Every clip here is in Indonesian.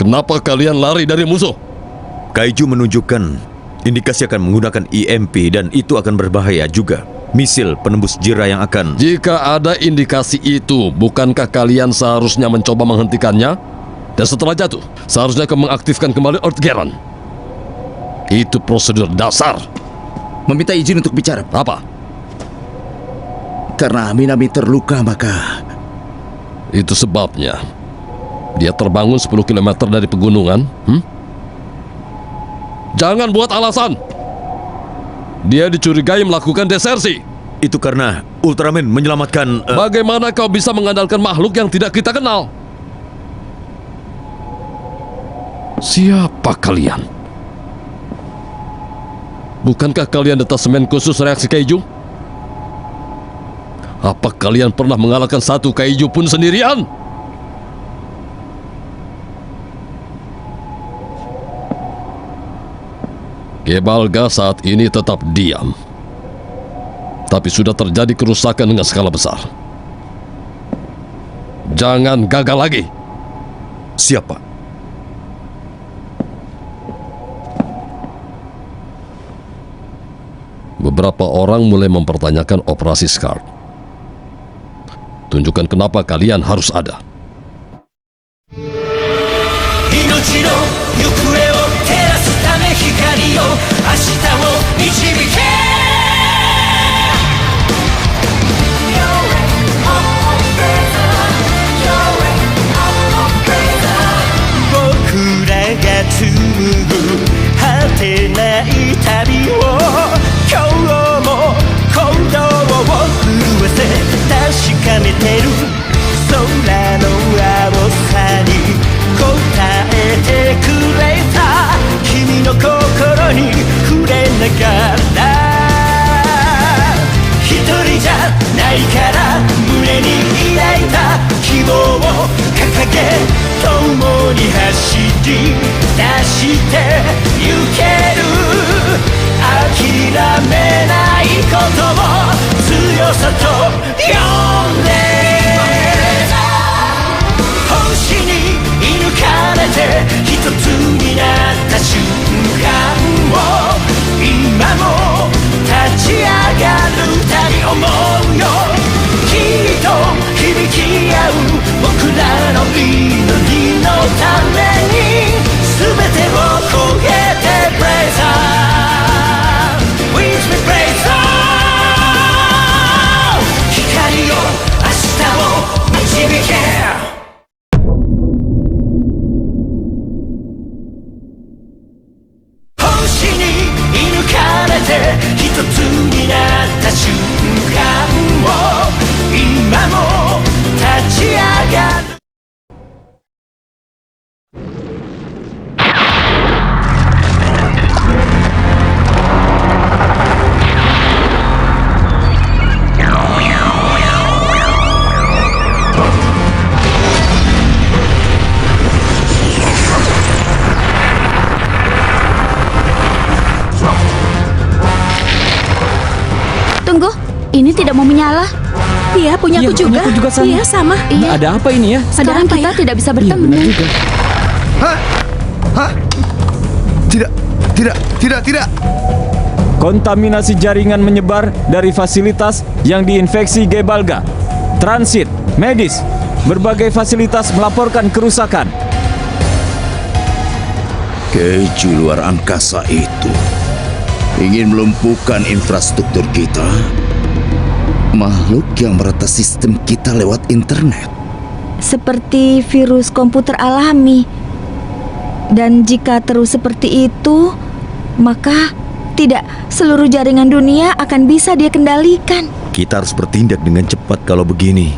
Kenapa kalian lari dari musuh? Kaiju menunjukkan indikasi akan menggunakan EMP dan itu akan berbahaya juga. Misil penembus jira yang akan... Jika ada indikasi itu, bukankah kalian seharusnya mencoba menghentikannya? Dan setelah jatuh, seharusnya akan mengaktifkan kembali Earth Geron. Itu prosedur dasar. Meminta izin untuk bicara, Pak. Apa? Karena Minami terluka, maka... Itu sebabnya dia terbangun 10 km dari pegunungan. Jangan buat alasan. Dia dicurigai melakukan desersi. Itu karena Ultraman menyelamatkan... Bagaimana kau bisa mengandalkan makhluk yang tidak kita kenal? Siapa kalian? Bukankah kalian detasemen khusus reaksi kaiju? Apa kalian pernah mengalahkan satu kaiju pun sendirian? Gebalga saat ini tetap diam. Tapi sudah terjadi kerusakan dengan skala besar. Jangan gagal lagi. Siapa? Beberapa orang mulai mempertanyakan operasi Scar. Tunjukkan kenapa kalian harus ada. Tunggu, ini tidak mau menyala. Iya, punyaku juga. Punyaku juga sama. Iya, sama. Iya. Ada apa ini ya? Sekarang kita tidak bisa Iya, bertemu. benar juga. Hah? Tidak. Kontaminasi jaringan menyebar dari fasilitas yang diinfeksi Gebalga. Transit, medis, berbagai fasilitas melaporkan kerusakan. Keju luar angkasa itu ingin melumpuhkan infrastruktur kita. Makhluk yang meretas sistem kita lewat internet. Seperti virus komputer alami. Dan jika terus seperti itu, maka tidak seluruh jaringan dunia akan bisa dia kendalikan. Kita harus bertindak dengan cepat kalau begini.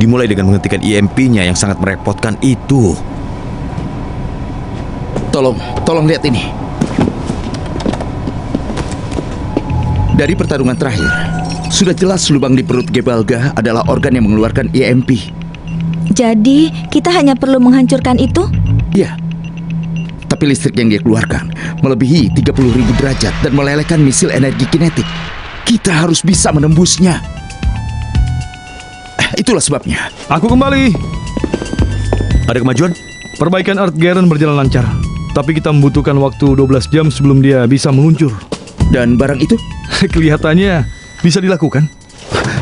Dimulai dengan menghentikan EMP-nya yang sangat merepotkan itu. Tolong lihat ini. Dari pertarungan terakhir, sudah jelas lubang di perut Gebalga adalah organ yang mengeluarkan EMP. Jadi, kita hanya perlu menghancurkan itu? Ya. Tapi listrik yang dia keluarkan melebihi 30.000 derajat dan melelehkan misil energi kinetik. Kita harus bisa menembusnya. Itulah sebabnya. Aku kembali. Ada kemajuan? Perbaikan Earth Garen berjalan lancar. Tapi kita membutuhkan waktu 12 jam sebelum dia bisa meluncur. Dan barang itu? Kelihatannya bisa dilakukan.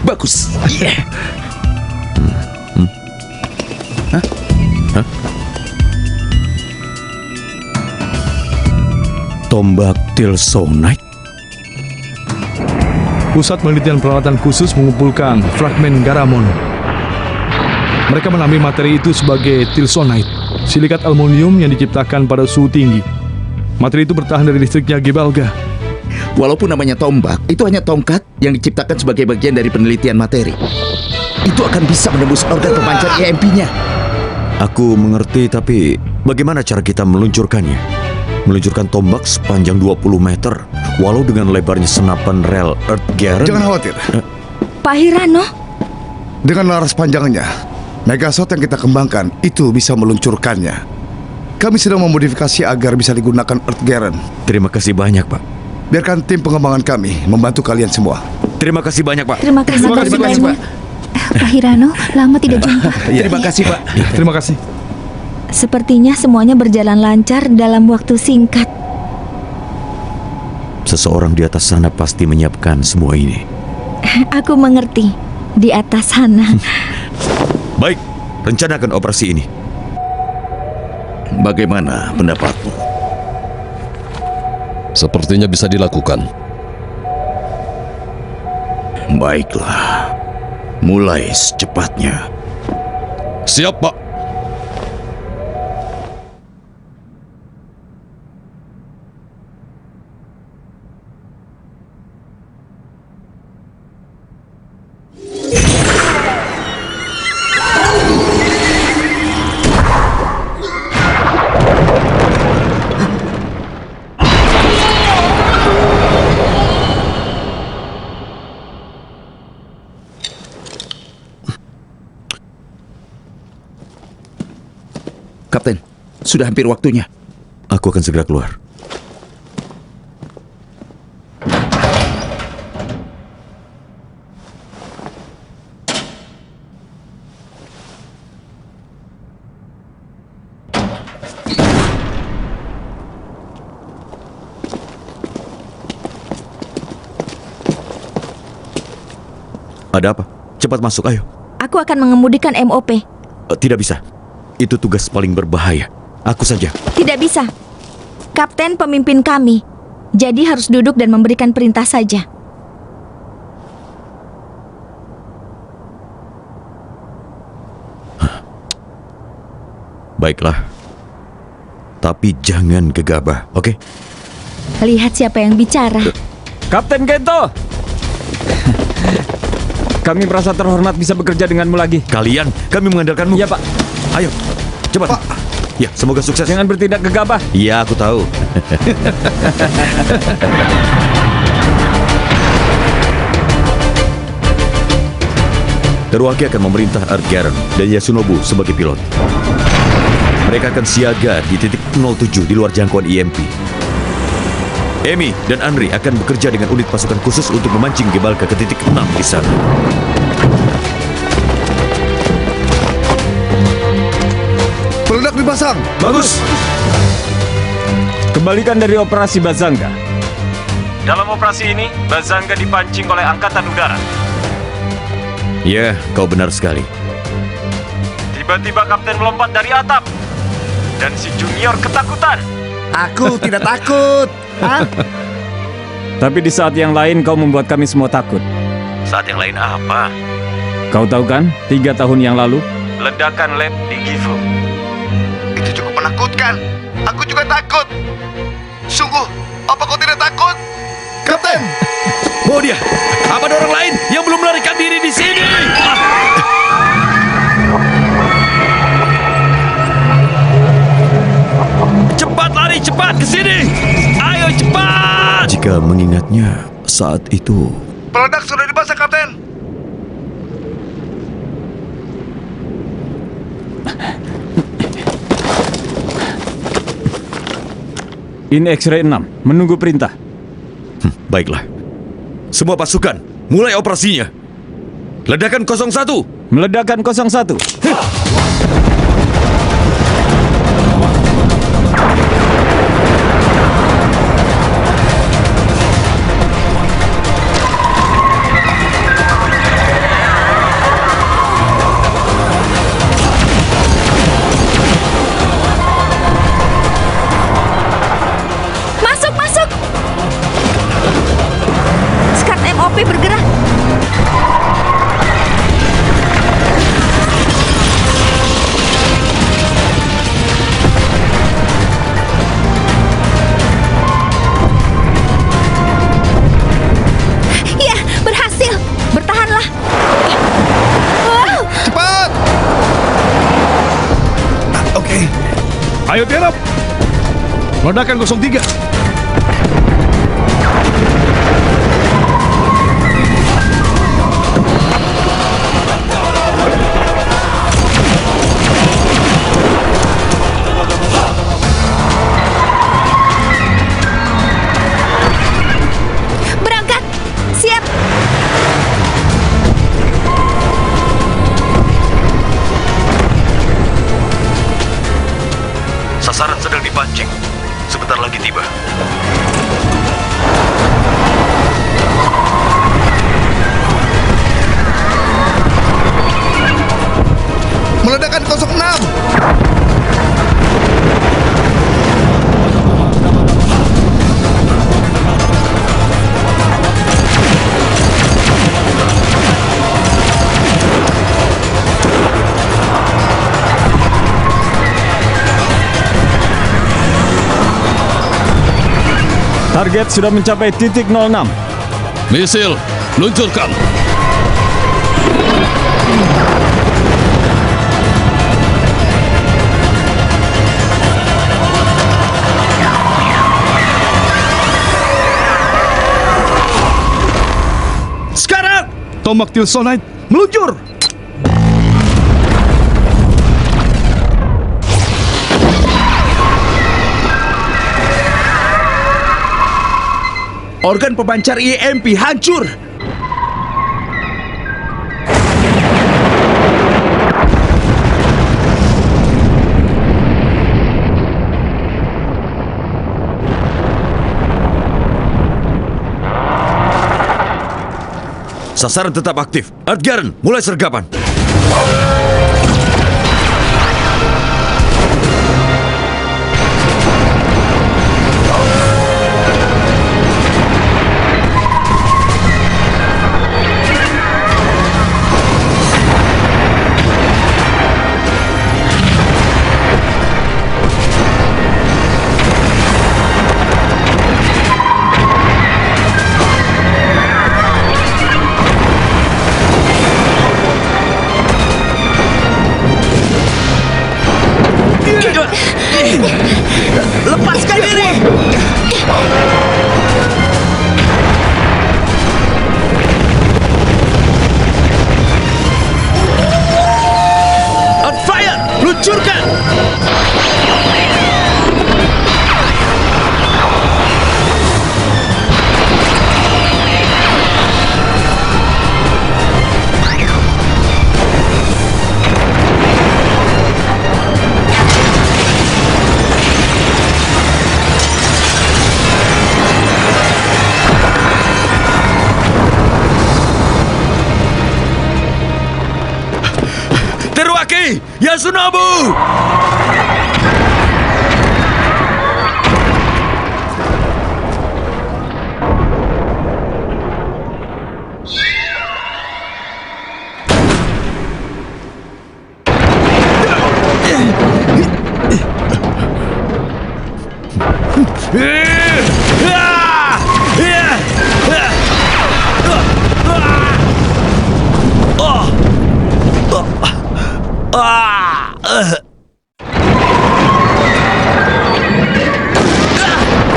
Bagus. Yeah. Tombak Tilsonite? Pusat Penelitian Peralatan Khusus mengumpulkan fragmen Garamon. Mereka menamai materi itu sebagai Tilsonite, silikat aluminium yang diciptakan pada suhu tinggi. Materi itu bertahan dari listriknya Gebalga. Walaupun namanya tombak, itu hanya tongkat yang diciptakan sebagai bagian dari penelitian materi. Itu akan bisa menembus organ pemancar EMP-nya. Aku mengerti, tapi bagaimana cara kita meluncurkannya? Meluncurkan tombak sepanjang 20 meter, walau dengan lebarnya senapan rel Earth Garen. Jangan khawatir. Pak Hirano, Dengan laras panjangnya, Megashot yang kita kembangkan itu bisa meluncurkannya. Kami sedang memodifikasi agar bisa digunakan Earth Garen. Terima kasih banyak, Pak. Biarkan tim pengembangan kami membantu kalian semua. Terima kasih banyak, Pak. terima kasih banyak. Pak Hirano, lama tidak jumpa. Terima kasih, Pak. Terima kasih. Sepertinya semuanya berjalan lancar dalam waktu singkat. Seseorang di atas sana pasti menyiapkan semua ini. Aku mengerti. Di atas sana. Baik, rencanakan operasi ini. Bagaimana pendapatmu? Sepertinya bisa dilakukan. Baiklah. Mulai secepatnya. Siap, Pak. Kapten, sudah hampir waktunya. Aku akan segera keluar. Ada apa? Cepat masuk, ayo. Aku akan mengemudikan MOP. Tidak bisa. Itu tugas paling berbahaya. Aku saja. Tidak bisa. Kapten pemimpin kami. Jadi harus duduk dan memberikan perintah saja. Baiklah. Tapi jangan gegabah, oke? Lihat siapa yang bicara. Kapten Gento! Kami merasa terhormat bisa bekerja denganmu lagi. Kalian, kami mengandalkanmu. Iya, Pak. Ayo, cepat. Ya, semoga sukses. Jangan bertindak gegabah. Iya, aku tahu. Teruaki akan memerintah Earth Garen dan Yasunobu sebagai pilot. Mereka akan siaga di titik 07 di luar jangkauan EMP. Emi dan Andri akan bekerja dengan unit pasukan khusus untuk memancing Gebalga ke titik 6 di sana. Peledak dipasang. Bagus. Kembalikan dari operasi Bazanga. Dalam operasi ini, Bazanga dipancing oleh Angkatan Udara. Ya, kau benar sekali. Tiba-tiba Kapten melompat dari atap. Dan si Junior ketakutan. Aku tidak takut. Tapi di saat yang lain kau membuat kami semua takut. Saat yang lain apa? Kau tahu kan, 3 tahun yang lalu, ledakan lab di Gifu. Itu cukup menakutkan. Aku juga takut. Sungguh, apa kau tidak takut? Kapten! Oh dia, apa ada orang lain yang belum melarikan diri di sini? Cepat lari, cepat ke sini! Ayo cepat! Jika mengingatnya saat itu, Peledak sudah dipasang, Kapten. Ini X-ray 6, menunggu perintah. baiklah. Semua pasukan, mulai operasinya. Ledakan 01. Meledakan 01. Ayo tiarap! Ledakan 03. Berangkat! Siap! Sasaran sedang dipancing. Sebentar lagi tiba. Meledakan 06. Target sudah mencapai titik 06. Misil, luncurkan. Sekarang! Tombak Tilsonite meluncur! Organ pemancar EMP hancur. Sasaran tetap aktif. Earthgaren, mulai sergapan. Lepaskan diri! On fire! Luncurkan! Teruaki, Yasunobu!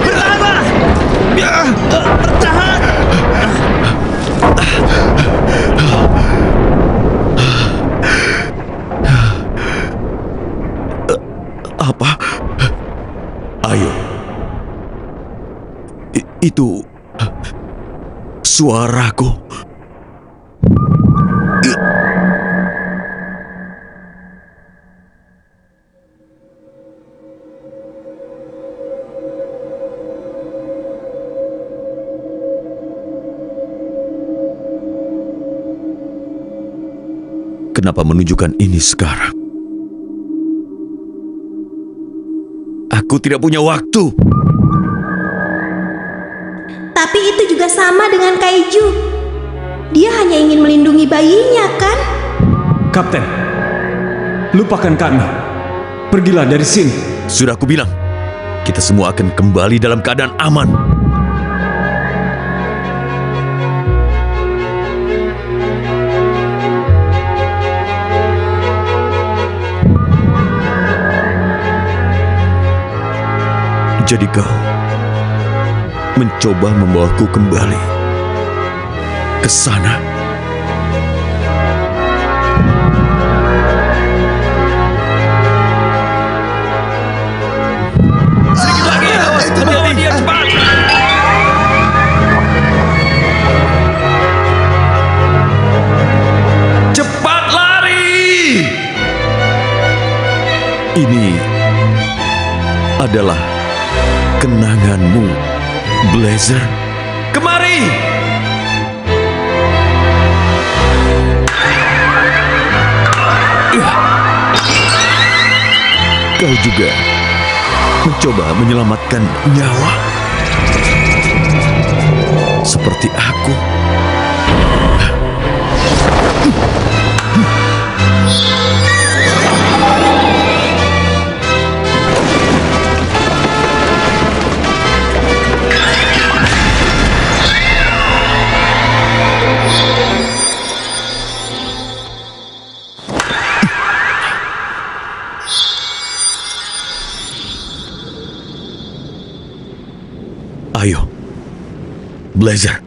Berlama! Bertahan! Apa? Ayo. Itu suaraku. Kenapa menunjukkan ini sekarang? Aku tidak punya waktu. Tapi itu juga sama dengan Kaiju. Dia hanya ingin melindungi bayinya, kan? Kapten, lupakan kami. Pergilah dari sini. Sudah aku bilang, kita semua akan kembali dalam keadaan aman. Jadi kau mencoba membawaku kembali ke sana? Cepat lari! Ini adalah kenanganmu, Blazer. Kemari! Kau juga mencoba menyelamatkan nyawa seperti aku. Ayo, Blazer.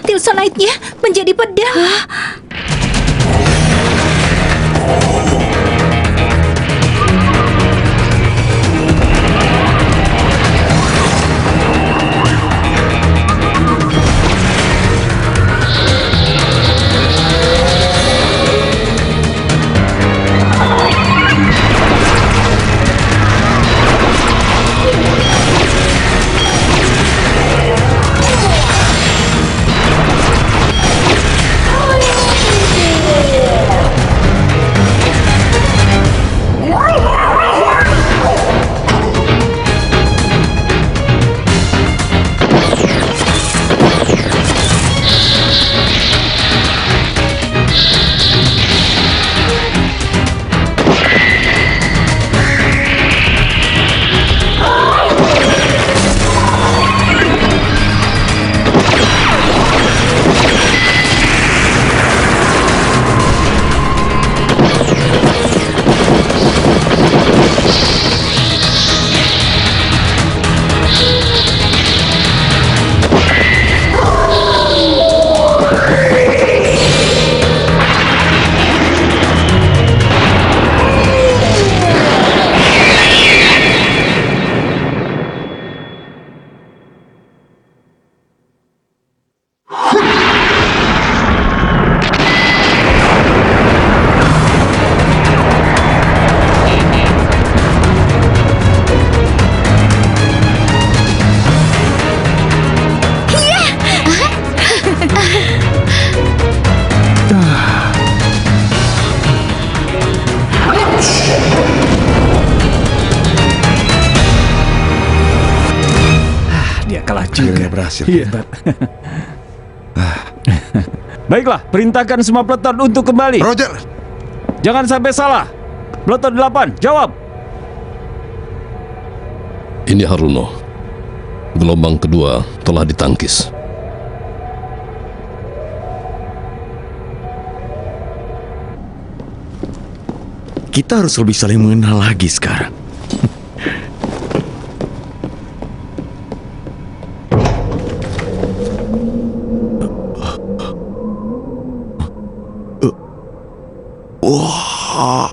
Tilsonite-nya menjadi pedang. kalah Akhirnya juga. berhasil. Iya. Baiklah, perintahkan semua peleton untuk kembali. Roger. Jangan sampai salah. Peleton 8, jawab. Ini Haruno. Gelombang kedua telah ditangkis. Kita harus lebih saling mengenal lagi sekarang. Wah.